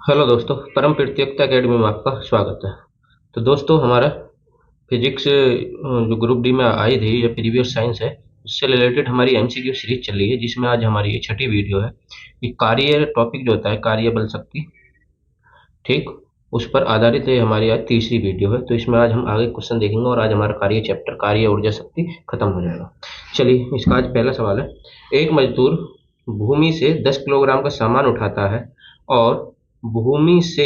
Hello दोस्तों, परम प्रतियोगिता एकेडमी में आपका स्वागत है। तो दोस्तों, हमारा फिजिक्स जो ग्रुप डी में आई थी, या प्रीवियस साइंस है, उससे रिलेटेड हमारी एमसीक्यू सीरीज चल रही है, जिसमें आज हमारी ये छठी वीडियो है। ये कार्य टॉपिक जो होता है, कार्य बल शक्ति, ठीक, उस पर आधारित है। हमारी आज तीसरी वीडियो है। तो इसमें आज हम आगे क्वेश्चन देखेंगे और आज हमारा कार्य चैप्टर कार्य ऊर्जा शक्ति खत्म हो जाएगा। चलिए, इसका आज पहला सवाल है। एक मजदूर भूमि से 10 किलोग्राम का सामान उठाता है और भूमि से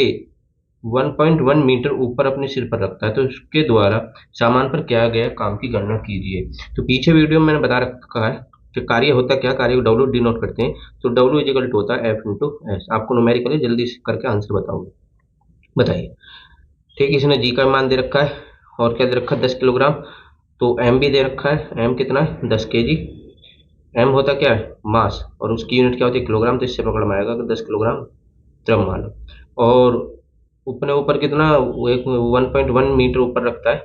1.1 मीटर ऊपर अपने सिर पर रखता है, तो उसके द्वारा सामान पर किया गया काम की गणना कीजिए। तो पीछे वीडियो में मैंने बता रखा है कि कार्य होता क्या, कार्य को डब्ल्यू डिनोट करते हैं। तो डब्ल्यू इजिकल टू होता है एफ इंटू एस। आपको न्यूमेरिकली जल्दी से करके आंसर बताओगे, बताइए। ठीक, इसने जी का मान दे रखा है और क्या दे रखा है, 10 किलोग्राम। तो एम भी दे रखा है, एम कितना है, 10 केजी। एम होता क्या है, मास, और उसकी यूनिट क्या होती है, किलोग्राम। तो इससे पकड़ में आएगा कि 10 किलोग्राम द्रव्यमान। और ऊपर ऊपर कितना, वो एक 1.1 मीटर ऊपर रखता है,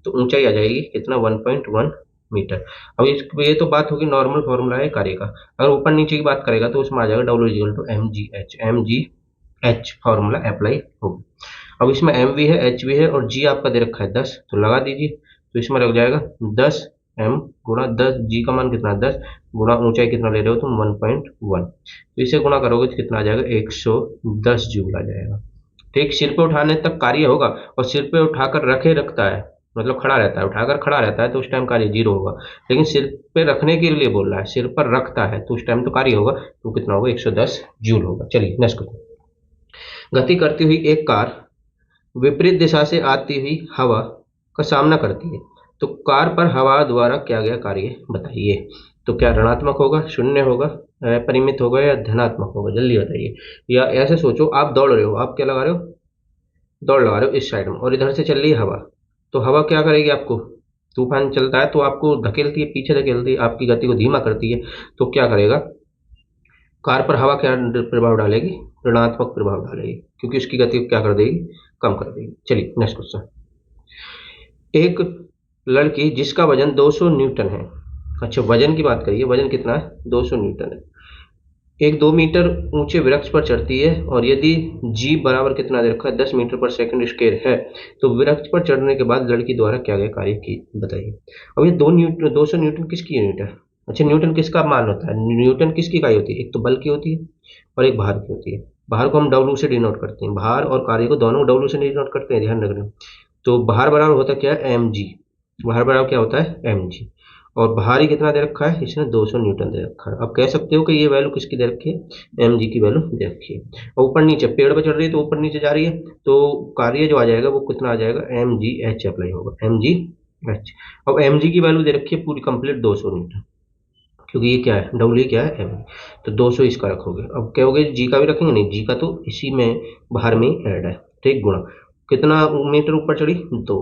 तो ऊंचाई आ जाएगी कितना, 1.1 मीटर। अब इस ये तो बात होगी नॉर्मल फॉर्मूला है कार्य का। अगर ऊपर नीचे की बात करेगा तो उसमें आ जाएगा W equal to M G H. M G H formula apply होगा। अब इसमें एम भी है, एच भी है, और जी आपका दे रखा है 10, तो लगा दीजिए। तो इसमें लग जाएगा 10 एम गुणा 10, जी का मान कितना, 10 गुणा ऊंचाई कितना ले रहे हो तुम, 1.1। तो इसे गुणा करोगे तो कितना आ जाएगा, 110 जूल आ जाएगा। ठीक, सिर पे उठाने तक कार्य होगा, और सिर पे उठाकर रखे रखता है, मतलब खड़ा रहता है, उठाकर खड़ा रहता है तो उस टाइम कार्य जीरो होगा। लेकिन सिर पे रखने के लिए बोल रहा है, सिर पर रखता है तो उस टाइम तो कार्य होगा, तो कितना होगा, 110 जूल होगा। चलिए नेक्स्ट क्वेश्चन। गति करती हुई एक कार विपरीत दिशा से आती हुई हवा का सामना करती है, तो कार पर हवा द्वारा किया गया कार्य बताइए। तो क्या ऋणात्मक होगा, शून्य होगा, परिमित होगा, या धनात्मक होगा, जल्दी बताइए। या ऐसे सोचो, आप दौड़ रहे हो, आप क्या लगा रहे हो, दौड़ लगा रहे हो इस साइड में, और इधर से चल रही है हवा। तो हवा क्या करेगी आपको, तूफान चलता है तो आपको धकेलती है, पीछे धकेलती है, आपकी गति को धीमा करती है। तो क्या करेगा, कार पर हवा क्या प्रभाव डालेगी, ऋणात्मक प्रभाव डालेगी, क्योंकि उसकी गति को क्या कर देगी, कम कर देगी। चलिए नेक्स्ट क्वेश्चन। एक लड़की जिसका वजन 200 न्यूटन है, अच्छा वजन की बात करिए, वजन कितना है, 200 न्यूटन है, एक 2 मीटर ऊंचे वृक्ष पर चढ़ती है, और यदि जी बराबर कितना दे रखा है, 10 मीटर पर सेकंड स्क्वायर है, तो वृक्ष पर चढ़ने के बाद लड़की द्वारा क्या गया कार्य की बताइए। अब ये 200 न्यूटन किसकी यूनिट है, अच्छा न्यूटन किसका मान होता है, न्यूटन किसकी इकाई होती है, एक तो बल की होती है और एक भार की होती है। भार को हम डब्ल्यू से डिनोट करते हैं, भार और कार्य को दोनों डब्ल्यू से डिनोट करते हैं, ध्यान रखना। तो भार बराबर होता क्या है, एम जी। भार बराबर क्या होता है, एम जी। और भारी कितना दे रखा है, इसने 200 न्यूटन दे रखा है। अब कह सकते हो कि ये वैल्यू किसकी दे रखी है, एम जी की वैल्यू दे रखी है। और ऊपर नीचे पेड़ पर चढ़ रही है तो ऊपर नीचे जा रही है, तो कार्य जो आ जाएगा वो कितना आ जाएगा, एम जी एच अप्लाई होगा, एम जी एच। अब एम जी की वैल्यू दे रखी है पूरी कंप्लीट 200 न्यूटन, क्योंकि ये क्या है, डब्ल्यू क्या है, एम। तो 200 इसका रखोगे। अब कहोगे जी का भी रखेंगे, नहीं, जी का तो इसी में बाहर में ही ऐड है। ठीक, गुणा कितना मीटर ऊपर चढ़ी, 2,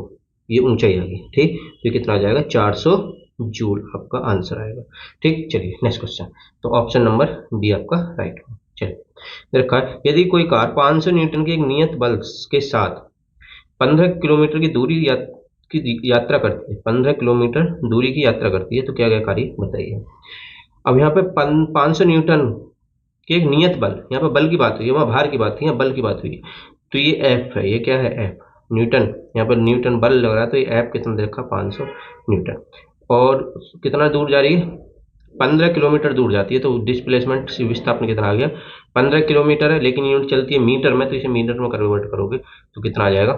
ये ऊंचाई आ गई। ठीक, तो ये कितना आ जाएगा, 400 जूल आपका आंसर आएगा। ठीक, चलिए नेक्स्ट क्वेश्चन। तो ऑप्शन नंबर बी आपका राइट हो। चलिए रखा है, यदि कोई कार 500 न्यूटन के एक नियत बल के साथ 15 किलोमीटर की दूरी की यात्रा करती है, 15 किलोमीटर दूरी की यात्रा करती है, तो क्या क्या कार्य बताइए। अब यहाँ पे 500 न्यूटन के एक नियत बल, यहाँ पे बल की बात हुई है, वहाँ भार की बात हुई, यहाँ बल की बात हुई है। तो ये एफ है, ये क्या है, एफ न्यूटन। यहाँ पर न्यूटन बल लग रहा है, तो ये एफ कितना दे रखा, 500 न्यूटन। और कितना दूर जा रही है, 15 किलोमीटर दूर जाती है, तो डिस्प्लेसमेंट विस्थापन कितना आ गया, 15 किलोमीटर है, लेकिन यूनिट चलती है मीटर में, तो इसे मीटर में कन्वर्ट करोगे तो कितना आ जाएगा,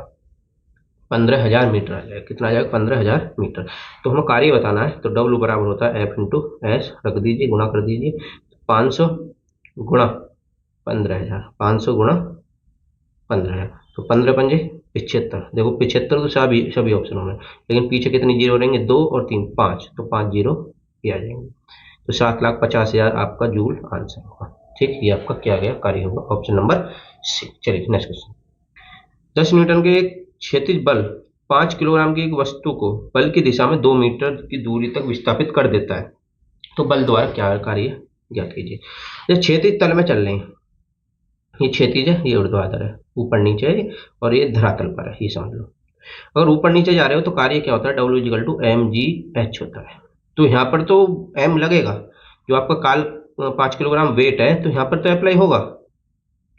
15,000 मीटर आ जाएगा। कितना आ जाएगा, 15,000 मीटर। तो हमें कार्य बताना है, तो डब्ल्यू बराबर होता है एफ इंटू एस, रख दीजिए, गुणा कर दीजिए। 500 गुणा 15,000, 500 गुणा 15,000, तो 15 पंजे 75। देखो 75 तो सभी सभी ऑप्शनों में, लेकिन पीछे कितनी जीरो रहेंगे, 2 और 3 5, तो 5 जीरो ये आ जाएंगे। तो 7,50,000 आपका जूल आंसर होगा। ठीक, ये आपका क्या गया कार्य होगा, ऑप्शन नंबर सी। चलिए नेक्स्ट क्वेश्चन। 10 न्यूटन के एक क्षैतिज बल 5 किलोग्राम की एक वस्तु को बल की दिशा में 2 मीटर की दूरी तक विस्थापित कर देता है, तो बल द्वारा क्या कार्य ज्ञात कीजिए। ये क्षैतिज तल में चल रहे हैं, ये क्षैतिज है, ये ऊर्ध्वाधर है, ऊपर नीचे है, और ये धरातल पर है, ये समझ लो। अगर ऊपर नीचे जा रहे हो तो कार्य क्या होता है, W equal to M G H होता है। तो यहाँ पर तो एम लगेगा, जो आपका काल 5 किलोग्राम वेट है, तो यहाँ पर तो अप्लाई होगा,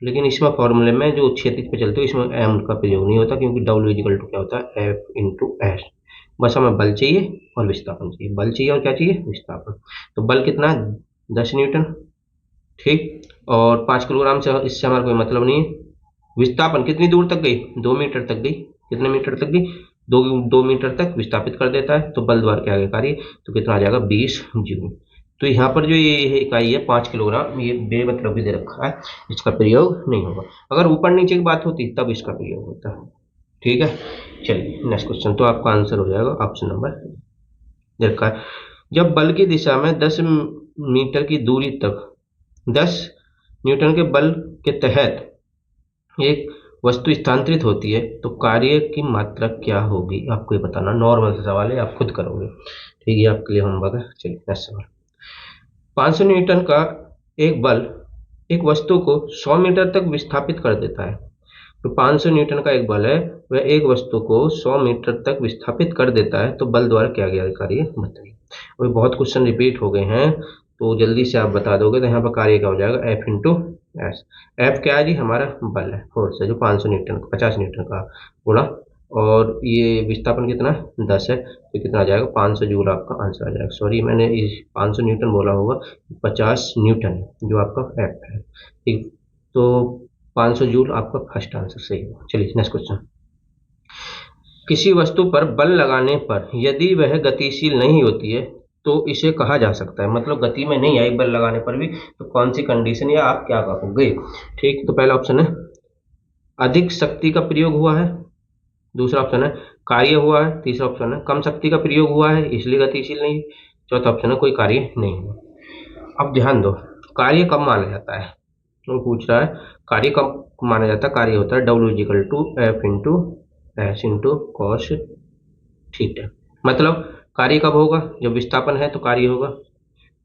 लेकिन इसमें फॉर्मूले में जो क्षैतिज पे चलते हो इसमें एम का प्रयोग नहीं होता, क्योंकि डब्ल्यू इजिकल टू क्या होता है, एफ इंटू एस। बस हमें बल चाहिए और विस्थापन चाहिए, बल चाहिए और क्या चाहिए, विस्थापन। तो बल कितना है, 10 न्यूटन, ठीक। और 5 किलोग्राम से इससे हमारा कोई मतलब नहीं है। विस्थापन कितनी दूर तक गई, 2 मीटर तक गई। कितने मीटर तक गई, 2 मीटर तक विस्थापित कर देता है। तो बल द्वारा क्या आगे कार्य, तो कितना आ जाएगा, 20 जूल। तो यहाँ पर जो ये इकाई है 5 किलोग्राम, ये बेमतलब भी दे रखा है, इसका प्रयोग नहीं होगा। अगर ऊपर नीचे की बात होती तब इसका प्रयोग होता है, ठीक है। चलिए नेक्स्ट क्वेश्चन, तो आपका आंसर हो जाएगा ऑप्शन नंबर दे रखा है। जब बल की दिशा में 10 मीटर की दूरी तक 10 न्यूटन के बल के तहत एक वस्तु स्थानांतरित होती है तो कार्य की मात्रा क्या होगी, आपको ये बताना। नॉर्मल सा सवाल है, आप खुद करोगे, ठीक है, आपके लिए होमवर्क है। चलिए नेक्स्ट सवाल। 500 न्यूटन का एक बल एक वस्तु को 100 मीटर तक विस्थापित कर देता है। तो 500 न्यूटन का एक बल है, वह एक वस्तु को 100 मीटर तक विस्थापित कर देता है, तो बल द्वारा क्या गया कार्य बताइए। और बहुत क्वेश्चन रिपीट हो गए हैं, तो जल्दी से आप बता दोगे। तो यहाँ पर कार्य क्या हो जाएगा, एफ इंटू एस। एफ क्या है जी, हमारा बल है, फोर्स है, जो 500 न्यूटन 50 न्यूटन का गुणा, और ये विस्थापन कितना है, 10 है, तो कितना आ जाएगा, 500 जूल आपका आंसर आ जाएगा। सॉरी, मैंने इस 500 न्यूटन बोला होगा, 50 न्यूटन जो आपका एफ है, ठीक। तो 500 जूल आपका फर्स्ट आंसर सही होगा। चलिए नेक्स्ट क्वेश्चन। किसी वस्तु पर बल लगाने पर यदि वह गतिशील नहीं होती है तो इसे कहा जा सकता है, मतलब गति में नहीं आई बल लगाने पर भी, तो कौन सी कंडीशन या आप क्या कहोगे, ठीक। तो पहला ऑप्शन है अधिक शक्ति का प्रयोग हुआ है, दूसरा ऑप्शन है कार्य हुआ है, तीसरा ऑप्शन है कम शक्ति का प्रयोग हुआ है इसलिए गतिशील नहीं, चौथा ऑप्शन है कोई कार्य नहीं हुआ। अब ध्यान दो, कार्य कब माना जाता है, तो पूछ रहा है कार्य कब माना जाता है। कार्य होता है W equal to F into S into cos theta. मतलब कार्य कब होगा, जब विस्थापन है तो कार्य होगा,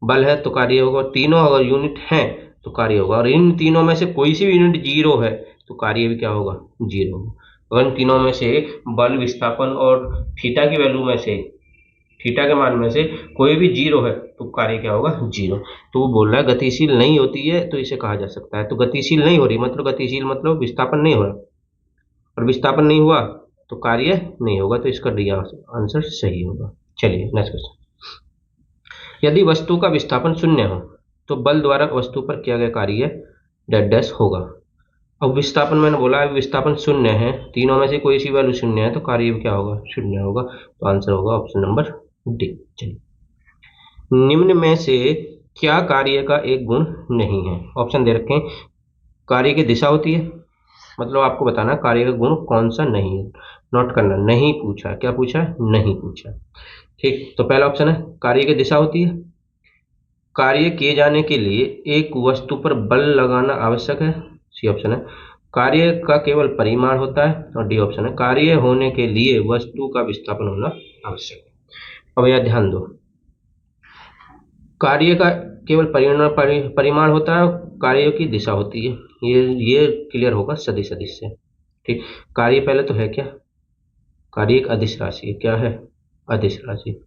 बल है तो कार्य होगा, तीनों अगर यूनिट हैं तो कार्य होगा, और इन तीनों में से कोई सी भी यूनिट जीरो है तो कार्य भी क्या होगा, जीरो होगा। अगर इन तीनों में से बल, विस्थापन और थीटा की वैल्यू में से, थीटा के मान में से कोई भी जीरो है तो कार्य क्या होगा, जीरो। तो वो बोल रहा है गतिशील नहीं होती है तो इसे कहा जा सकता है। तो गतिशील नहीं हो रही मतलब गतिशील मतलब विस्थापन नहीं हो रहा, और विस्थापन नहीं हुआ तो कार्य नहीं होगा, तो इसका डी आंसर सही होगा। चलिए नेक्स्ट क्वेश्चन। यदि वस्तु का विस्थापन 0 हो तो बल द्वारा वस्तु पर किया गया कार्य डैश डैश होगा। अब विस्थापन मैंने बोला है, विस्थापन 0 है, तीनों में से कोई सी वैल्यू 0 है तो कार्य क्या होगा, 0 होगा। तो आंसर होगा ऑप्शन नंबर डी। चलिए, निम्न में से क्या कार्य का एक गुण नहीं है, ऑप्शन दे रखे हैं। कार्य की दिशा होती है, मतलब आपको बताना कार्य का गुण कौन सा नहीं है, नोट करना। नहीं पूछा, क्या पूछा है, नहीं पूछा, ठीक। तो पहला ऑप्शन है कार्य की दिशा होती है, कार्य किए जाने के लिए एक वस्तु पर बल लगाना आवश्यक है, सी ऑप्शन है। कार्य का केवल परिमाण होता है, और डी ऑप्शन है कार्य होने के लिए वस्तु का विस्थापन होना आवश्यक है। अब यह ध्यान दो, कार्य का केवल परिमाण होता है, कार्य की दिशा होती है, ये क्लियर होगा सदिश सदिश से, ठीक। कार्य पहले तो है क्या, कार्य एक अदिश राशि है, क्या है, अदिश राशि।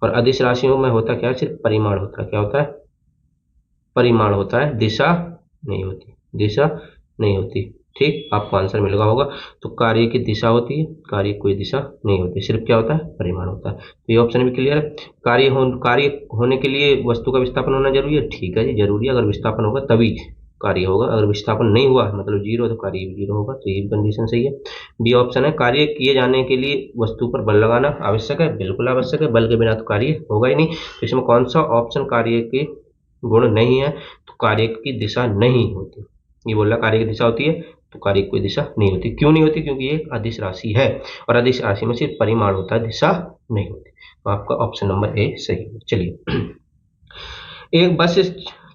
और अदिश राशियों में होता क्या है, सिर्फ परिमाण होता है, क्या होता है, परिमाण होता है, दिशा नहीं होती, दिशा नहीं होती, ठीक। आपको आंसर मिल गया होगा। तो कार्य की दिशा होती है, कार्य कोई दिशा नहीं होती, सिर्फ क्या होता है, परिमाण होता है। तो ये ऑप्शन भी क्लियर है। कार्य होने के लिए वस्तु का विस्थापन होना जरूरी है, ठीक है जी, जरूरी है। अगर विस्थापन होगा तभी कार्य होगा, अगर विस्थापन नहीं हुआ मतलब जीरो तो कार्य भी जीरो होगा, तो ये कंडीशन सही है। बी ऑप्शन है कार्य किए जाने के लिए वस्तु पर बल लगाना आवश्यक है, बिल्कुल आवश्यक है, बल के बिना तो कार्य होगा ही नहीं। तो इसमें कौन सा ऑप्शन कार्य के गुण नहीं है, तो कार्य की दिशा नहीं होती। ये बोल रहा कार्य की दिशा होती है तो कार्य की कोई दिशा नहीं होती, क्यों नहीं होती, क्योंकि ये अदिश राशि है, और अदिश राशि में सिर्फ परिमाण होता है, दिशा नहीं होती। तो आपका ऑप्शन नंबर ए सही है। चलिए, एक बस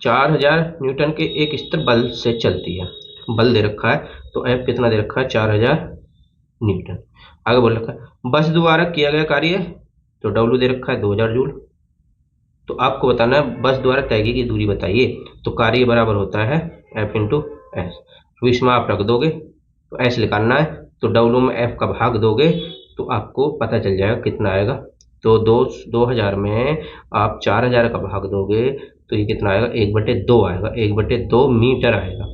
4000 न्यूटन के एक स्थिर बल से चलती है, बल दे रखा है, तो एफ कितना दे रखा है, 4000 न्यूटन। आगे बोल रखा है बस द्वारा किया गया कार्य, तो डब्ल्यू दे रखा है 2000 जूल। तो आपको बताना है बस द्वारा तय की दूरी बताइए, तो कार्य बराबर होता है एफ इंटू एस। तो इसमें आप रख दोगे तो एस निकालना है, तो डब्ल्यू में एफ का भाग दोगे तो आपको पता चल जाएगा कितना आएगा। तो 2000 में आप 4000 का भाग दोगे तो ये कितना आएगा, 1/2 आएगा, 1/2 मीटर आएगा,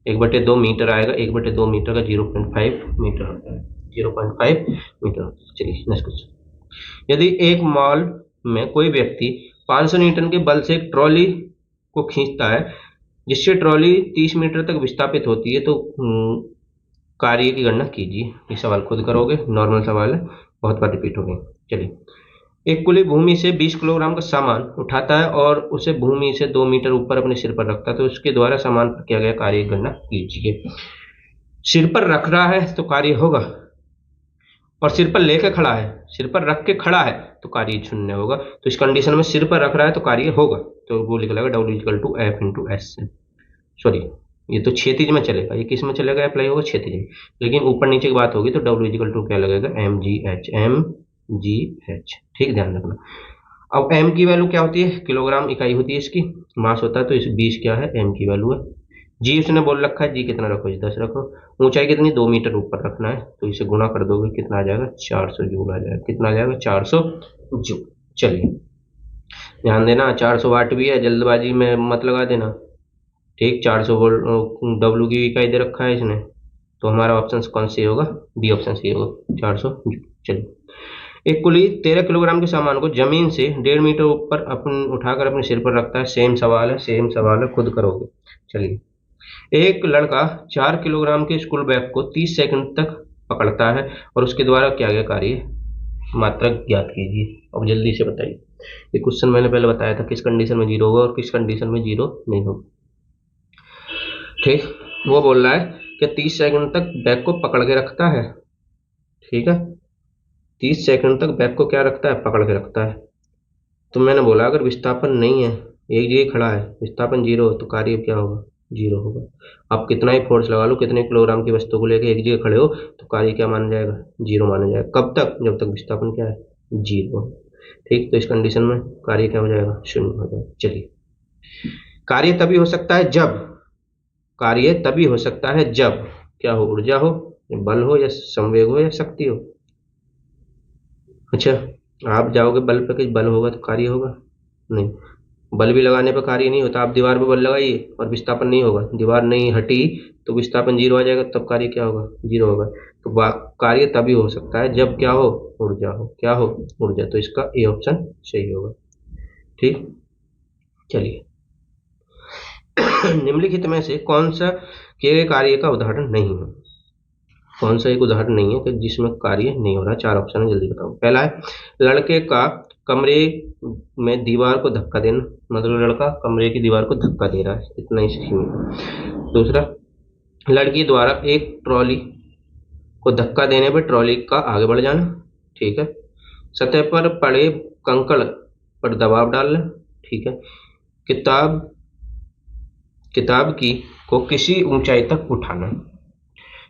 1/2 मीटर आएगा, 1/2 मीटर का 0.5 मीटर होता है, 0.5 मीटर होता है। चलिए नेक्स्ट क्वेश्चन। यदि एक मॉल में कोई व्यक्ति 500 न्यूटन के बल से एक ट्रॉली को खींचता है जिससे ट्रॉली 30 मीटर तक विस्थापित होती है, तो कार्य की गणना कीजिए। ये सवाल खुद करोगे, नॉर्मल सवाल है, बहुत बार रिपीट हो गए। चलिए, एक कुली भूमि से 20 किलोग्राम का सामान उठाता है और उसे भूमि से 2 मीटर ऊपर अपने सिर पर रखता है, तो उसके द्वारा सामान पर किया गया कार्य की गणना कीजिए। सिर पर रख रहा है तो कार्य होगा, और सिर पर लेके खड़ा है, सिर पर रख के खड़ा है तो कार्य शून्य होगा। तो इस कंडीशन में सिर पर रख रहा है तो कार्य होगा, तो वो लिख लेगा W=F/S। सॉरी, ये तो क्षैतिज में चलेगा, ये किस में चलेगा, अप्लाई होगा क्षैतिज में। लेकिन ऊपर नीचे की बात होगी तो W क्या लगेगा, mgh। ठीक, ध्यान रखना। अब m की वैल्यू क्या होती है, किलोग्राम इकाई होती है इसकी, मास होता है, तो इस 20 क्या है, m की वैल्यू है। जी उसने बोल रखा है, जी कितना रखो, 10 रखो। ऊंचाई कितनी, 2 मीटर ऊपर रखना है, तो इसे गुना कर दोगे कितना आ जाएगा, 400 जूल आ जाएगा। कितना आ जाएगा, 400 जूल। चलिए ध्यान देना, 400 वाट भी है, जल्दबाजी में मत लगा देना। ठीक, 400 वोल्ट डब्ल्यू की इकाई दे रखा है इसने, तो हमारा ऑप्शन कौन सी होगा, बी ऑप्शन सी होगा, 400 जूल। चलिए, एक कुली 13 किलोग्राम के सामान को जमीन से 1.5 मीटर ऊपर उठाकर अपने सिर पर रखता है। सेम सवाल है, खुद करोगे। चलिए, एक लड़का 4 किलोग्राम के स्कूल बैग को 30 सेकंड तक पकड़ता है और उसके द्वारा किया गया कार्य मात्रा ज्ञात कीजिए। अब जल्दी से बताइए। ये क्वेश्चन मैंने पहले बताया था, किस कंडीशन में 0 होगा और किस कंडीशन में 0 नहीं होगा। ठीक, वो बोल रहा है कि 30 सेकंड तक बैग को पकड़ के रखता है। ठीक है, 30 सेकंड तक बैग को क्या रखता है, पकड़ के रखता है। तो मैंने बोला अगर विस्थापन नहीं है, एक जगह खड़ा है, विस्थापन 0 तो कार्य क्या होगा, 0 होगा। आप कितना ही फोर्स लगा लो, कितने किलोग्राम की वस्तु को लेकर एक जगह खड़े हो, तो कार्य क्या माना जाएगा, 0 माना जाएगा। कब तक, जब तक विस्थापन क्या है, 0। ठीक, तो इस कंडीशन में कार्य क्या हो जाएगा, 0 हो जाएगा। चलिए, कार्य तभी हो सकता है जब क्या हो, ऊर्जा हो, या बल हो, या संवेग हो, या शक्ति हो। अच्छा, आप जाओगे बल पे कि बल होगा तो कार्य होगा, नहीं, बल भी लगाने पर कार्य नहीं होता। आप दीवार पे बल लगाइए और विस्थापन नहीं होगा, दीवार नहीं हटी तो विस्थापन 0 आ जाएगा, तब कार्य क्या होगा, 0 होगा। तो कार्य तभी हो सकता है जब क्या हो, ऊर्जा हो, क्या हो, ऊर्जा। तो इसका ए ऑप्शन सही होगा। ठीक, चलिए निम्नलिखित में से कौन सा किए गए कार्य का उदाहरण नहीं है, कौन सा एक उदाहरण नहीं है कि जिसमें कार्य नहीं हो रहा। 4 ऑप्शन है, जल्दी बताओ। पहला है लड़के का कमरे में दीवार को धक्का देना, मतलब लड़का कमरे की दीवार को धक्का दे रहा है, इतना ही सीमित। दूसरा, लड़की द्वारा एक ट्रॉली को धक्का देने पर ट्रॉली का आगे बढ़ जाना। ठीक है, सतह पर पड़े कंकड़ पर दबाव डालना। ठीक है, किताब की को किसी ऊंचाई तक उठाना।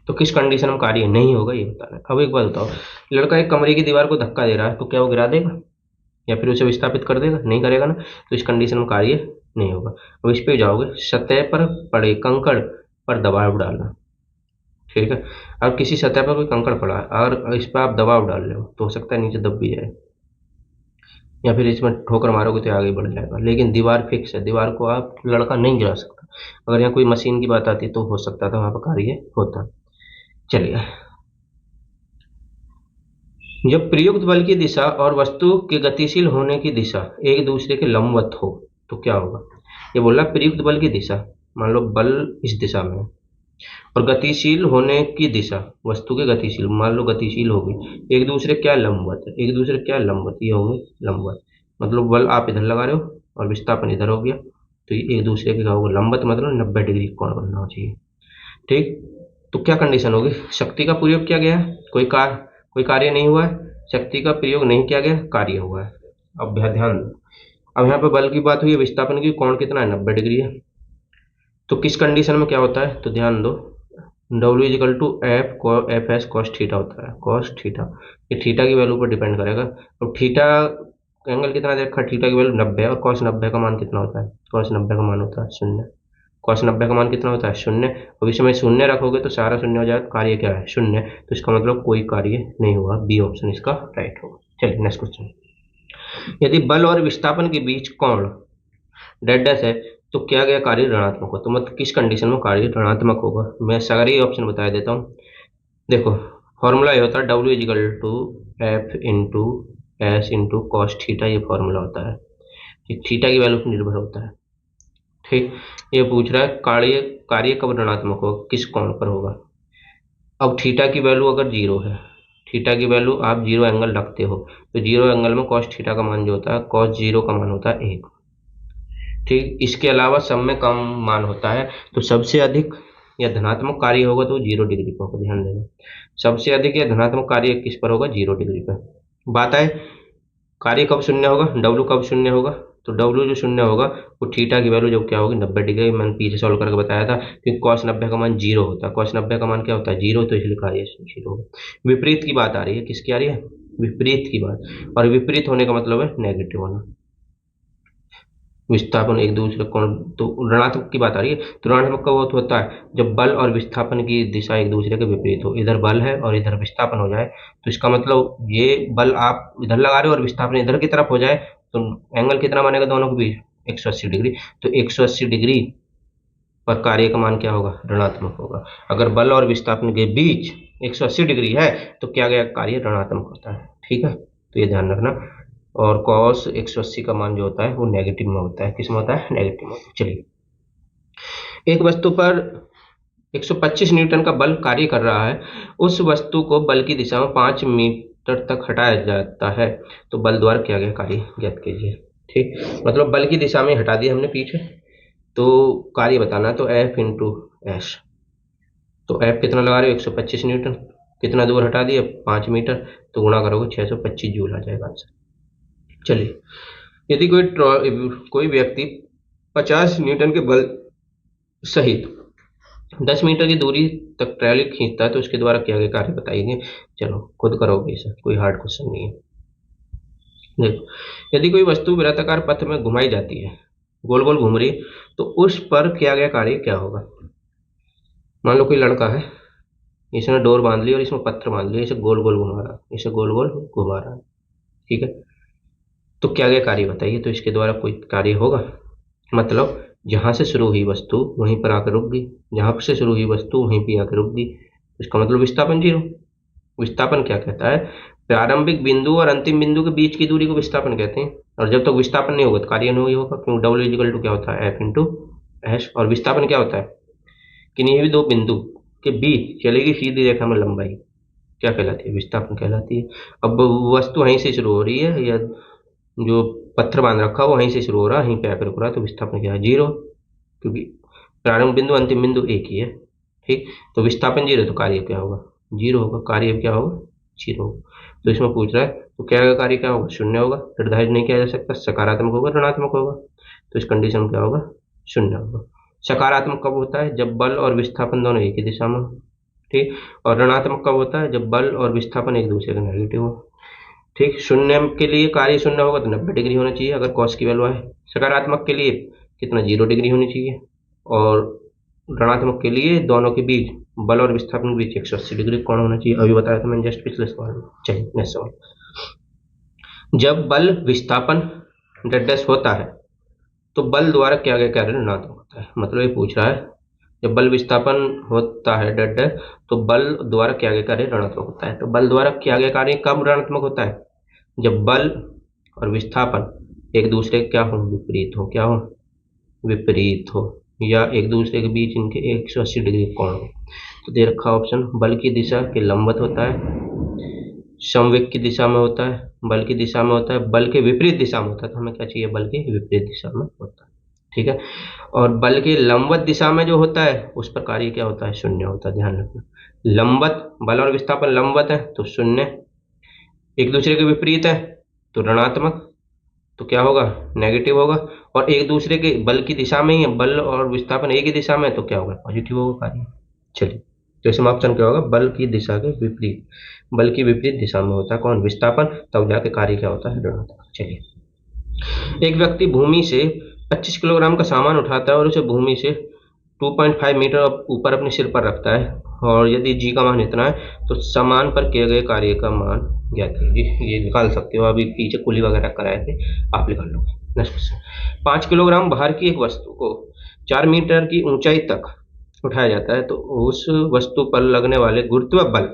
तो किस कंडीशन में कार्य नहीं होगा, ये बताना है। अब एक बात बताओ, लड़का एक कमरे की दीवार को धक्का दे रहा है, तो क्या वो गिरा देगा या फिर उसे विस्थापित कर देगा, नहीं करेगा ना, तो इस कंडीशन में कार्य नहीं होगा। अब इस पे जाओगे, सतह पर पड़े कंकड़ पर दबाव डालना। ठीक है, अब किसी सतह पर कोई कंकड़ पड़ा है और इस पर आप दबाव डाल रहे हो, तो हो सकता है नीचे दब भी जाए, या फिर इसमें ठोकर मारोगे तो आगे बढ़ जाएगा। लेकिन दीवार फिक्स है, दीवार को आप लड़का नहीं गिरा सकता। अगर यहाँ कोई मशीन की बात आती तो हो सकता था, वहां पर कार्य होता। चलिए, जब प्रयुक्त बल की दिशा और वस्तु के गतिशील होने की दिशा एक दूसरे के लंबवत हो तो क्या होगा। ये बोला प्रयुक्त बल की दिशा, मान लो बल इस दिशा में है, और गतिशील होने की दिशा, वस्तु के गतिशील, मान लो गतिशील होगी, एक दूसरे क्या लंबवत है, एक दूसरे क्या लंबवत, ये होंगे लंबवत। मतलब बल आप इधर लगा रहे हो और विस्थापन इधर हो गया, तो ये एक दूसरे के क्या होगा, लंबवत, मतलब 90 डिग्री कोण बनना चाहिए। ठीक, तो क्या कंडीशन होगी, शक्ति का प्रयोग किया गया है, कोई कार्य नहीं हुआ है, शक्ति का प्रयोग नहीं किया गया, कार्य हुआ है। अब ध्यान दो, अब यहाँ पे बल की बात हुई है, विस्थापन की, कोण कितना है, 90 डिग्री है। तो किस कंडीशन में क्या होता है, तो ध्यान दो, W=F cos थीटा होता है, cos थीटा। ये थीटा की वैल्यू पर डिपेंड करेगा। अब थीटा एंगल कितना देखा, थीटा की वैल्यू 90 है, और cos 90 का मान कितना होता है, cos 90 का मान होता है 0। cos 90 का मान कितना होता है, 0। अब इसमें 0 रखोगे तो सारा 0 हो जाएगा, कार्य क्या है, 0। तो इसका मतलब कोई कार्य नहीं हुआ, बी ऑप्शन इसका राइट होगा। चलिए नेक्स्ट क्वेश्चन। यदि बल और विस्थापन के बीच कोण डेड डैश है तो क्या गया कार्य ऋणात्मक हो, तो मतलब किस कंडीशन में कार्य ऋणात्मक होगा। मैं सारे ऑप्शन बता देता हूँ। देखो फॉर्मूला ये होता है W equal to F into S into cos theta, ये फॉर्मूला होता है। ये थीटा की वैल्यू पर निर्भर होता है। ठीक, ये पूछ रहा है कार्य कार्य कब ऋणात्मक होगा, किस कोण पर होगा। अब थीटा की वैल्यू अगर जीरो है, थीटा की वैल्यू आप जीरो एंगल रखते हो, तो जीरो एंगल में कॉस थीटा का मान जो होता है, कॉस जीरो का मान होता है 1। ठीक, इसके अलावा सब में कम मान होता है, तो सबसे अधिक या धनात्मक कार्य होगा तो 0 डिग्री पर होगा, ध्यान देना। सबसे अधिक या धनात्मक कार्य किस पर होगा, 0 डिग्री पर। बात है कार्य कब शून्य होगा, डब्ल्यू कब शून्य होगा, तो डब्ल्यू जो शून्य होगा वो थीटा की वैल्यू जब क्या होगी 90 डिग्री। मैंने पीछे सॉल्व करके बताया था कि कॉस 90 का मान जीरो होता है, कॉस 90 का मान क्या होता है, जीरो, तो इसलिए कार्य जीरो होगा। विपरीत की बात आ रही है, किसकी आ रही है, विपरीत की बात। और विपरीत होने का मतलब है नेगेटिव होना, विस्थापन एक दूसरे कोण, तो ऋणात्मक की बात आ रही है। तो ऋणात्मक कब होता है, जब बल और विस्थापन की दिशा एक दूसरे के विपरीत हो, इधर बल है और इधर विस्थापन हो जाए, तो इसका मतलब ये बल आप इधर लगा रहे हो और विस्थापन इधर की तरफ हो जाए, तो एंगल कितना बनेगा दोनों के बीच, 180 डिग्री। तो 180 डिग्री पर कार्य का मान क्या होगा, ऋणात्मक होगा। अगर बल और विस्थापन के बीच 180 डिग्री है तो क्या गया कार्य ऋणात्मक होता है। ठीक है, तो ये ध्यान रखना। और कॉस 180 का मान जो होता है वो नेगेटिव में होता है, किस में होता है, नेगेटिव में। चलिए, एक वस्तु पर 125 न्यूटन का बल कार्य कर रहा है, उस वस्तु को बल की दिशा में 5 मीटर तक हटाया जाता है, तो बल द्वारा किया गया कार्य ज्ञात कीजिए। ठीक, मतलब बल की दिशा में हटा दिया हमने पीछे, तो कार्य बताना, तो F इंटू एस। तो F कितना लगा रहे हो, 125 न्यूटन, कितना दूर हटा दिया 5 मीटर, तो गुणा करोगे 625 जूल आ जाएगा आंसर। चलिए, यदि कोई व्यक्ति 50 न्यूटन के बल सहित 10 मीटर की दूरी तक ट्रॉली खींचता है, तो उसके द्वारा किया गया कार्य बताइए। चलो खुद करोगे, इसे कोई हार्ड क्वेश्चन नहीं है। देखो, यदि कोई वस्तु वृत्ताकार पथ में घुमाई जाती है, गोल गोल घूम रही, तो उस पर किया गया कार्य क्या होगा। मान लो कोई लड़का है, इसने डोर बांध ली और इसमें पत्थर बांध लिया, इसे गोल गोल घुमा रहा है, इसे गोल गोल घुमा रहा है। ठीक है, तो क्या गया कार्य बताइए। तो इसके द्वारा कोई कार्य होगा, मतलब जहां से शुरू हुई वस्तु वहीं पर आकर रुक गई, जहां से शुरू हुई वस्तु वहीं पर आकर रुक गई, इसका मतलब विस्थापन जीरो। विस्थापन क्या कहता है, प्रारंभिक बिंदु और अंतिम बिंदु के बीच की दूरी को विस्थापन कहते हैं। और जब तक विस्थापन नहीं होगा तो कार्य नहीं होगा, क्योंकि डब्ल्यू इजिकल टू क्या होता है, एफ इंटू एच। और विस्थापन क्या होता है, किन्हीं भी दो बिंदु के बीच चलेगी सीधी रेखा में लंबाई क्या कहलाती है, विस्थापन कहलाती है। अब वस्तु वहीं से शुरू हो रही है, या जो पत्थर बांध रखा है वो वहीं से शुरू हो रहा है, वहीं पे आकर रुक रहा है, तो विस्थापन क्या है, जीरो, क्योंकि प्रारंभ बिंदु अंतिम बिंदु एक ही है। ठीक, तो विस्थापन जीरो, तो कार्य क्या होगा, जीरो होगा। कार्य क्या होगा, जीरो होगा। तो इसमें पूछ रहा है तो क्या कार्य क्या होगा, शून्य होगा। निर्धारित नहीं किया जा सकता, सकारात्मक होगा ऋणात्मक होगा, तो इस कंडीशन में क्या होगा, शून्य होगा। सकारात्मक कब होता है, जब बल और विस्थापन दोनों एक ही दिशा में हो। ठीक, और ऋणात्मक कब होता है, जब बल और विस्थापन एक दूसरे के नेगेटिव हो। ठीक, शून्य के लिए कार्य शून्य होगा तो 90 डिग्री होना चाहिए अगर कॉस की वैल्यू है। सकारात्मक के लिए कितना, 0 डिग्री होनी चाहिए। और ऋणात्मक के लिए दोनों के बीच, बल और विस्थापन के बीच 180 डिग्री कोण होना चाहिए। अभी बताया था मैंने जस्ट पिछले सवाल में। चलिए नेक्स्ट सवाल, जब बल विस्थापन डैश होता है तो बल द्वारा क्या गया कार्य ऋणात्मक होता है। मतलब ये पूछ रहा है, जब बल विस्थापन होता है डैश, तो बल द्वारा क्या गया कार्य ऋणात्मक होता है। तो बल द्वारा क्या गया कार्य कब ऋणात्मक होता है, जब बल और विस्थापन एक दूसरे क्या हो, विपरीत हो, क्या हो, विपरीत हो, या एक दूसरे के बीच इनके 180 डिग्री कोण हो। तो दे रखा ऑप्शन, बल की दिशा के लंबवत होता है, समवेग की दिशा में होता है, बल की दिशा में होता है, बल के विपरीत दिशा में होता है। तो हमें क्या चाहिए, बल के विपरीत दिशा में होता है। ठीक है, और बल के लंबवत दिशा में जो होता है उस पर कार्य क्या होता है, शून्य होता है, ध्यान रखना। लंबवत, बल और विस्थापन लंबवत है तो शून्य, एक दूसरे के विपरीत है तो ऋणात्मक, तो क्या होगा, नेगेटिव होगा। और एक दूसरे के बल की दिशा में ही है, बल और विस्थापन एक ही दिशा में है, तो क्या होगा, पॉजिटिव होगा कार्य। चलिए, तो इसमें ऑप्शन क्या होगा, बल की दिशा के विपरीत, बल की विपरीत दिशा में होता है कौन, विस्थापन, तब जाके कार्य क्या होता है, ऋणात्मक। चलिए, एक व्यक्ति भूमि से 25 किलोग्राम का सामान उठाता है और उसे भूमि से 2.5 मीटर ऊपर अपने सिर पर रखता है। और यदि जी का मान इतना है तो समान पर किए गए कार्य का मान ज्ञात कीजिए। ये निकाल सकते हो, अभी पीछे कुली वगैरह कराए थे, आप निकाल लोगे। नेक्स्ट क्वेश्चन, 5 किलोग्राम भार की एक वस्तु को 4 मीटर की ऊंचाई तक उठाया जाता है, तो उस वस्तु पर लगने वाले गुरुत्व बल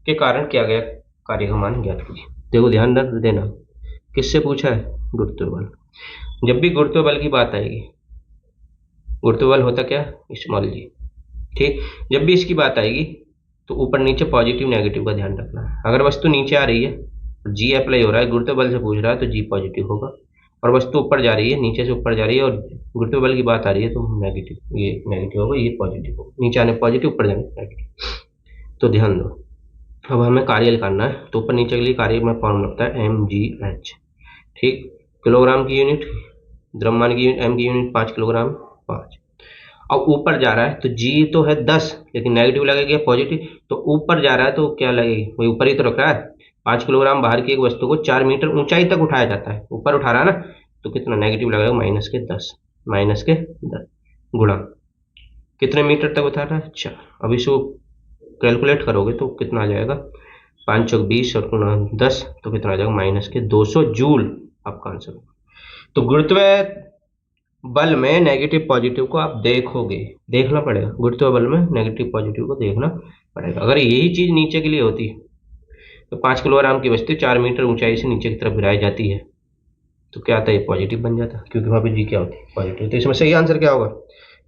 के कारण किया गया कार्य का मान ज्ञात कीजिए। देखो ध्यान रख देना, किससे पूछा है? गुरुत्व बल। जब भी गुरुत्व बल की बात आएगी, गुरुत्व बल होता क्या? स्मॉल जी, ठीक। जब भी इसकी बात आएगी तो ऊपर नीचे पॉजिटिव नेगेटिव का ध्यान रखना है। अगर वस्तु नीचे आ रही है, जी अप्लाई हो रहा है, गुरुत्व बल से पूछ रहा है, तो जी पॉजिटिव होगा। और वस्तु ऊपर जा रही है, नीचे से ऊपर जा रही है और गुरुत्व बल की बात आ रही है, तो नेगेटिव, ये नेगेटिव होगा, ये पॉजिटिव होगा। नीचे आने पॉजिटिव, ऊपर जाने नेगेटिव। तो ध्यान दो, अब हमें कार्य निकालना है। तो ऊपर नीचे के लिए कार्य में फॉर्म लगता है mgh, ठीक। किलोग्राम की यूनिट, द्रव्यमान की यूनिट, m की यूनिट 5 किलोग्राम 5। अब ऊपर जा रहा है तो g तो है 10, लेकिन नेगेटिव लगेगा पॉजिटिव, तो ऊपर जा रहा है तो क्या लगेगी? वही ऊपर ही तो रख रहा है। 5 किलोग्राम बाहर की एक वस्तु को 4 मीटर ऊंचाई तक उठाया जाता है, ऊपर उठा रहा है ना, तो कितना नेगेटिव लगेगा? -10, -10 गुणा कितने मीटर तक उठा रहा है? 4। अब इसको कैलकुलेट करोगे तो कितना आ जाएगा? 5 चौक 20 और गुणा 10, तो कितना आ जाएगा? -200 जूल आपका आंसर। तो गुरुत्व बल में नेगेटिव पॉजिटिव को आप देखोगे, देखना पड़ेगा। गुरुत्व बल में नेगेटिव पॉजिटिव को देखना पड़ेगा। अगर यही चीज नीचे के लिए होती तो 5 किलोग्राम की वस्तु 4 मीटर ऊंचाई से नीचे की तरफ गिराई जाती है, तो क्या आता है? ये पॉजिटिव बन जाता, क्योंकि वहां पे जी क्या होती है? पॉजिटिव। तो इसमें सही आंसर क्या होगा?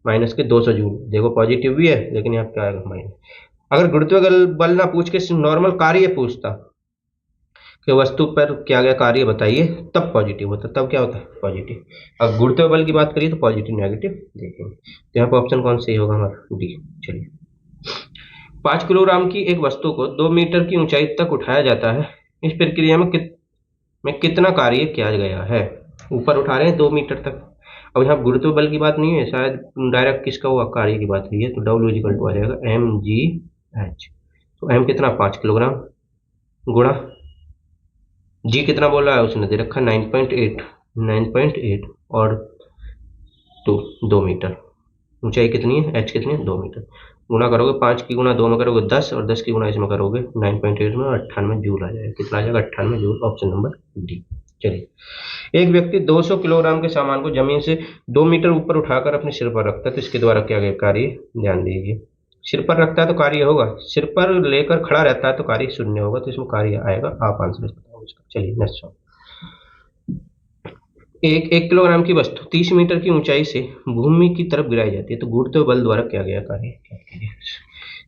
-200 जूल। देखो पॉजिटिव भी है, लेकिन यहाँ क्या आएगा? माइनस। अगर गुरुत्व बल ना पूछ के नॉर्मल कार्य पूछता कि वस्तु पर क्या गया कार्य बताइए, तब पॉजिटिव होता, तब क्या होता है? पॉजिटिव। अब गुरुत्व बल की बात करिए तो पॉजिटिव नेगेटिव देखेंगे। तो यहाँ पर ऑप्शन कौन सही होगा हमारा? डी। चलिए, 5 किलोग्राम की एक वस्तु को 2 मीटर की ऊंचाई तक उठाया जाता है, इस प्रक्रिया में कितना कार्य किया गया है? ऊपर उठा रहे हैं 2 मीटर तक। अब यहाँ गुरुत्व बल की बात नहीं है, शायद डायरेक्ट किसका हुआ? कार्य की बात हुई है, तो डब्ल्यू इक्वल टू आ जाएगा mgh। तो m कितना? 5 किलोग्राम गुणा जी कितना बोल रहा है? उसने दे रखा 9.8 और 2 मीटर। ऊंचाई कितनी है? h कितनी है? 2 मीटर। गुणा करोगे 5 की गुणा 2 में करोगे 10 और 10 की गुणा इसमें करोगे 9.8 में 98 जूल आ जाएगा। कितना आ जाएगा? 98 जूल। Option number D. चलिए, एक व्यक्ति 200 किलोग्राम के सामान को जमीन से 2 मीटर ऊपर उठाकर अपने सिर पर रखता है, तो इसके द्वारा क्या गया कार्य? ध्यान दीजिए, सिर पर रखता है तो कार्य होगा, सिर पर लेकर खड़ा रहता है तो कार्य शून्य होगा, तो इसमें कार्य आएगा। आप आंसर बताओ इसका। चलिए नेक्स्ट। एक किलोग्राम की वस्तु 30 मीटर की ऊंचाई से भूमि की तरफ गिराई जाती है, तो गुरुत्व बल द्वारा क्या गया कार्य?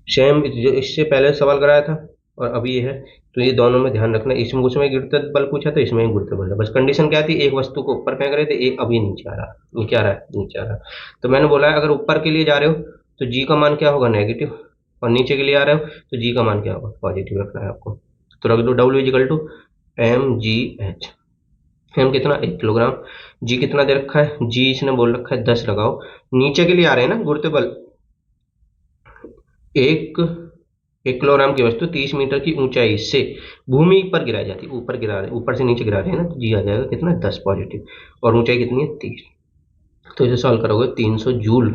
सेम इससे पहले सवाल कराया था और अभी ये है, तो ये दोनों में ध्यान रखना। इसमें उसमें गुरुत्व बल पूछा तो इसमें गुरुत्व बल है। बस कंडीशन क्या थी? एक वस्तु को ऊपर फेंक रहे थे, एक अभी नीचे आ रहा है। ये क्या आ रहा है? नीचे आ रहा है। तो मैंने बोला है अगर ऊपर के लिए जा रहे हो तो जी का मान क्या होगा? नेगेटिव। और नीचे के लिए आ रहे हो तो जी का मान क्या होगा? पॉजिटिव रखना है आपको। तो रख दो W equal to mgh। M कितना? 1 किलोग्राम। जी कितना दे रखा है? जी इसने बोल रखा है 10 लगाओ। नीचे के लिए आ रहे हैं ना गुरुत्व बल। एक किलोग्राम की वस्तु 30 मीटर की ऊंचाई से भूमि पर गिराई जाती है, ऊपर गिरा रहे हैं, ऊपर से नीचे गिरा रहे हैं ना, तो जी आ जाएगा कितना? 10 पॉजिटिव। और ऊंचाई कितनी है? 30। तो इसे सॉल्व करोगे 300 जूल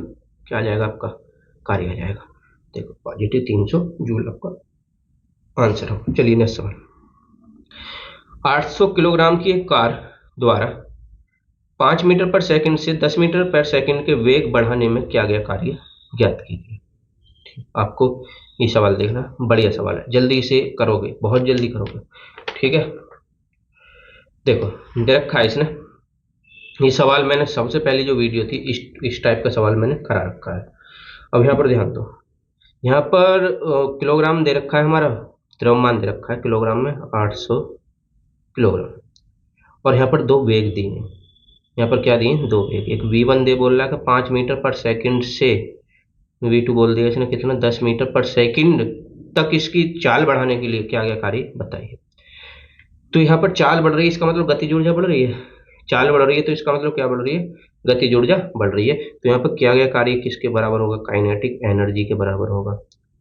क्या आ जाएगा आपका? कार्य आ जाएगा। देखो पॉजिटिव 300 जूल आपका आंसर होगा। चलिए नेक्स्ट सवाल। 800 किलोग्राम की एक कार द्वारा 5 मीटर पर सेकंड से 10 मीटर पर सेकंड के वेग बढ़ाने में क्या गया कार्य? ज्ञात कीजिए। आपको ये सवाल देखना, बढ़िया सवाल है, जल्दी से करोगे, बहुत जल्दी करोगे, ठीक है। देखो दे रखा है इसने, ये सवाल मैंने सबसे पहली जो वीडियो थी इस टाइप का सवाल मैंने करा रखा है। अब यहाँ पर ध्यान दो, यहाँ पर किलोग्राम दे रखा है हमारा, द्रव्यमान दे रखा है किलोग्राम में 800 किलोग्राम, और यहाँ पर 2 वेग दिए हैं। यहाँ पर क्या दिए? 2 वेग। एक v1 दे बोल रहा है कि 5 मीटर पर सेकंड से, v2 बोल दिया इसने कितना? 10 मीटर पर सेकंड तक इसकी चाल बढ़ाने के लिए क्या क्या कार्य बताइए। तो यहाँ पर चाल बढ़ रही है, इसका मतलब गतिज ऊर्जा बढ़ रही है। चाल बढ़ रही है तो इसका मतलब क्या बढ़ रही है? गतिज ऊर्जा बढ़ रही है। तो यहाँ पर किया गया कार्य किसके बराबर होगा? काइनेटिक एनर्जी के बराबर होगा।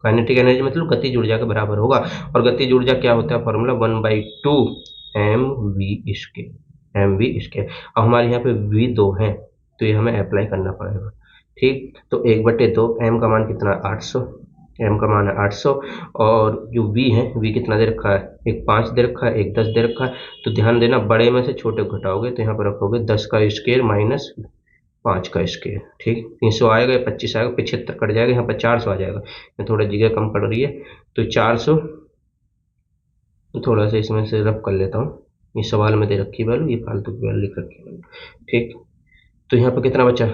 काइनेटिक एनर्जी मतलब गतिज ऊर्जा के बराबर होगा। और गतिज ऊर्जा क्या होता है? Formula 1/2 mv²। अब हमारे यहाँ पे v2 है तो ये हमें अप्लाई करना पड़ेगा, ठीक। तो 1/2 m का मान कितना? 800, m का मान है 800 और जो v है, v कितना दे रखा है, एक 5 दे रखा है, एक 10 दे रखा है। तो ध्यान देना, बड़े में से छोटे को घटाओगे तो यहाँ पर रखोगे 10 का स्क्वायर माइनस 5 का स्क्वायर। ठीक, 300 आएगा या 25 आएगा, 75 कट जाएगा, यहाँ पर 400 आ जाएगा। मैं थोड़ा जगह कम पड़ रही है तो 400, थोड़ा सा इसमें से रब कर लेता हूँ। ये सवाल में दे रखी वैल्यू, ये फालतू की वैल्यू लिख रखी है। ठीक, तो यहाँ पर कितना बचा,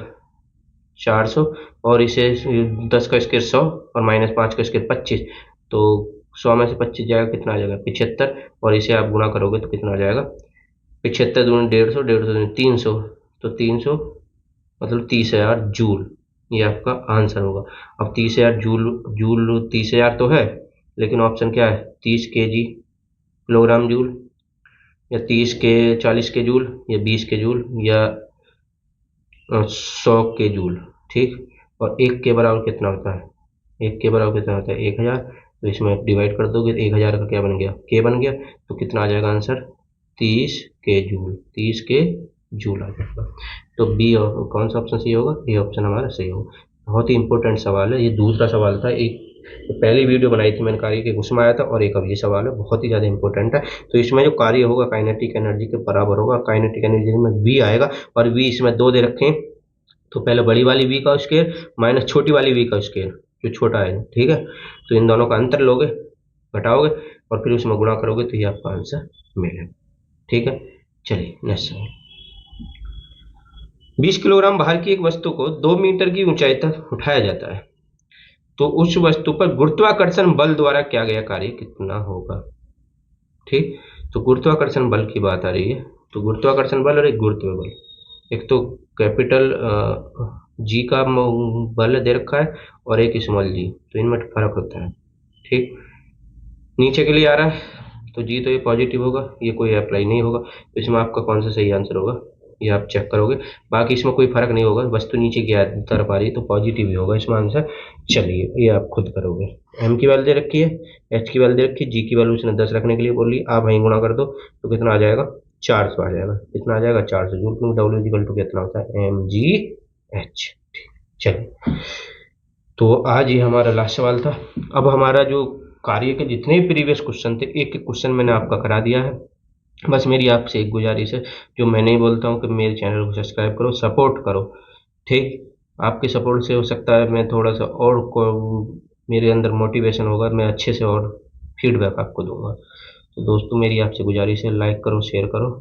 400, और इसे 10 का स्क्वायर 100 और माइनस 5 का स्क्वायर 25, तो 100 में से 25 जाएगा, कितना आ जाएगा 75, और इसे आप गुणा करोगे तो कितना आ जाएगा, 75 दूनी 150, 150 दूनी 300, तो 300 मतलब 30,000 जूल, ये आपका आंसर होगा। अब 30,000 जूल, जूल 30,000 तो है, लेकिन ऑप्शन क्या है, 30 kg किलोग्राम जूल, या 30 के 40 के जूल, या 20 के जूल, या 100 के जूल। ठीक, और एक के बराबर कितना होता है, एक के बराबर कितना होता है 1000, तो इसमें डिवाइड कर दोगे तो 1000 का क्या बन गया, के बन गया, तो कितना आ जाएगा आंसर, 30 के जूल, 30 के जूल आ जाएगा। तो बी, और कौन सा ऑप्शन सही होगा, ये ऑप्शन हमारा सही होगा। बहुत ही इंपॉर्टेंट सवाल है, ये दूसरा सवाल था, एक तो पहली वीडियो बनाई थी मैंने कार्य के, उसमें आया था, और एक अब ये सवाल है, बहुत ही ज़्यादा इंपॉर्टेंट है। तो इसमें जो कार्य होगा काइनेटिक एनर्जी के बराबर होगा, काइनेटिक एनर्जी में v आएगा, और v इसमें 2 दे रखे हैं, तो पहले बड़ी वाली v का स्क्वायर माइनस छोटी वाली v का स्क्वायर, जो छोटा है। ठीक है, तो इन दोनों का अंतर लोगे, घटाओगे, और फिर उसमें गुणा करोगे, तो ये आपका आंसर मिलेगा। ठीक है, चलिए नेक्स्ट सवाल। 20 किलोग्राम भार की एक वस्तु को 2 मीटर की ऊंचाई तक उठाया जाता है, तो उस वस्तु पर गुरुत्वाकर्षण बल द्वारा किया गया कार्य कितना होगा। ठीक, तो गुरुत्वाकर्षण बल की बात आ रही है, तो गुरुत्वाकर्षण बल और एक गुरुत्व बल, एक तो कैपिटल जी का बल दे रखा है, और एक स्मॉल जी, तो इनमें फर्क होता है। ठीक, नीचे के लिए आ रहा है, तो जी तो ये पॉजिटिव होगा, ये कोई अप्लाई नहीं होगा, तो इसमें आपका कौन सा सही आंसर होगा, ये आप चेक करोगे। बाकी इसमें कोई फर्क नहीं होगा, वस्तु नीचे की तरफ आ रही है तो पॉजिटिव ही होगा इसमें आंसर। चलिए, ये आप खुद करोगे। एम की वैल्यू दे रखी है, एच की वैल्यू दे रखी है, जी की वैल्यू उसने 10 रखने के लिए बोली, आप वहीं गुणा कर दो तो कितना आ जाएगा, 400 आ जाएगा। कितना आ जाएगा, 400 जूल, क्योंकि डब्ल्यू इक्वल टू कितना होता है, एम जी एच। चलिए, तो आज ये हमारा लास्ट सवाल था। अब हमारा जो कार्य के जितने प्रीवियस क्वेश्चन थे, एक एक क्वेश्चन मैंने आपका करा दिया है। बस मेरी आपसे एक गुजारिश है, जो मैं नहीं बोलता हूँ कि मेरे चैनल को सब्सक्राइब करो, सपोर्ट करो। ठीक, आपके सपोर्ट से हो सकता है मैं थोड़ा सा और को मेरे अंदर मोटिवेशन होगा, मैं अच्छे से और फीडबैक आपको दूंगा। तो दोस्तों, मेरी आपसे गुजारिश है, लाइक करो, शेयर करो।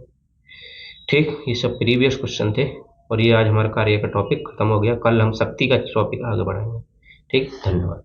ठीक, ये सब प्रीवियस क्वेश्चन थे, और ये आज हमारा कार्य का टॉपिक खत्म हो गया। कल हम शक्ति का टॉपिक आगे बढ़ाएंगे। ठीक, धन्यवाद।